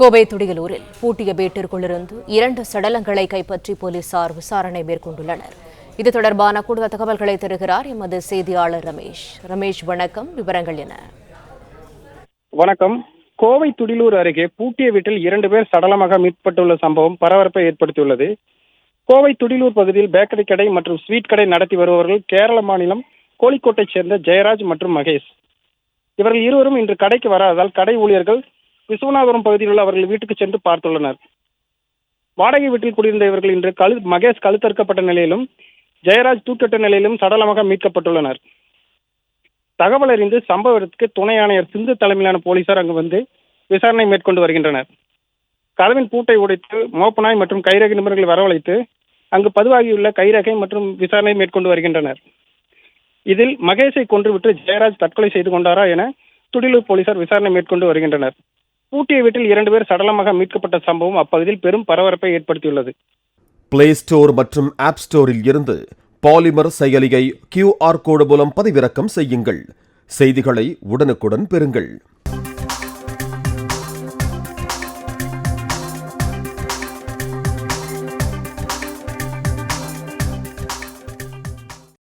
கோவை துடியலூரில் பூட்டிய வீட்டிற்குள்ளிருந்து 2 சடலங்களை கைப்பற்றி போலீசார் விசாரணை மேற்கொண்டுள்ளனர். இது தொடர்பான கூடுதல் தகவல்களை தருகிறார் எமது செய்தியாளர் ரமேஷ். ரமேஷ், வணக்கம். விவரங்கள் என்ன? வணக்கம். கோவை துடியலூர் அருகே பூட்டிய வீட்டில் 2 பேர் சடலமாக மீட்கப்பட்டுள்ள சம்பவம் பரபரப்பை ஏற்படுத்தியுள்ளது. கோவை துடியலூர் பகுதியில் பேக்கரி கடை மற்றும் ஸ்வீட் கடை நடத்தி வருபவர்கள் கேரள மாநிலம் கோழிக்கோட்டைச் சேர்ந்த ஜெயராஜ் மற்றும் மகேஷ். இவர்கள் இருவரும் இன்று கடைக்கு வராததால் கடை ஊழியர்கள் விஸ்வநாதபுரம் பகுதியில் உள்ள அவர்கள் வீட்டுக்கு சென்று பார்த்துள்ளனர். வாடகை வீட்டில் குடியிருந்த இவர்கள் இன்று மகேஷ் கழுத்தறுக்கப்பட்ட நிலையிலும் ஜெயராஜ் தூக்கிட்ட நிலையிலும் சடலமாக மீட்கப்பட்டுள்ளனர். தகவல் அறிந்து சம்பவ இடத்துக்கு துணை ஆணையர் சிந்து தலைமையிலான போலீசார் அங்கு வந்து விசாரணை மேற்கொண்டு வருகின்றனர். கதவின் பூட்டை உடைத்து மோப்பநாய் மற்றும் கைரேகை நிபுணர்களை வரவழைத்து அங்கு பதிவாகியுள்ள கைரேகை மற்றும் விசாரணை மேற்கொண்டு வருகின்றனர். இதில் மகேஷை கொன்றுவிட்டு ஜெயராஜ் தற்கொலை செய்து கொண்டாரா என துடியலூர் போலீசார் விசாரணை மேற்கொண்டு வருகின்றனர். பூட்டிய வீட்டில் 2 பேர் சடலமாக மீட்கப்பட்ட சம்பவம் அப்பகுதியில் பெரும் பரபரப்பை ஏற்படுத்தியுள்ளது. பிளே ஸ்டோர் மற்றும் ஆப் ஸ்டோரில் இருந்து பாலிமர் செயலியை QR கோடு மூலம் பதிவிறக்கம் செய்யுங்கள். செய்திகளை உடனுக்குடன் பெறுங்கள்.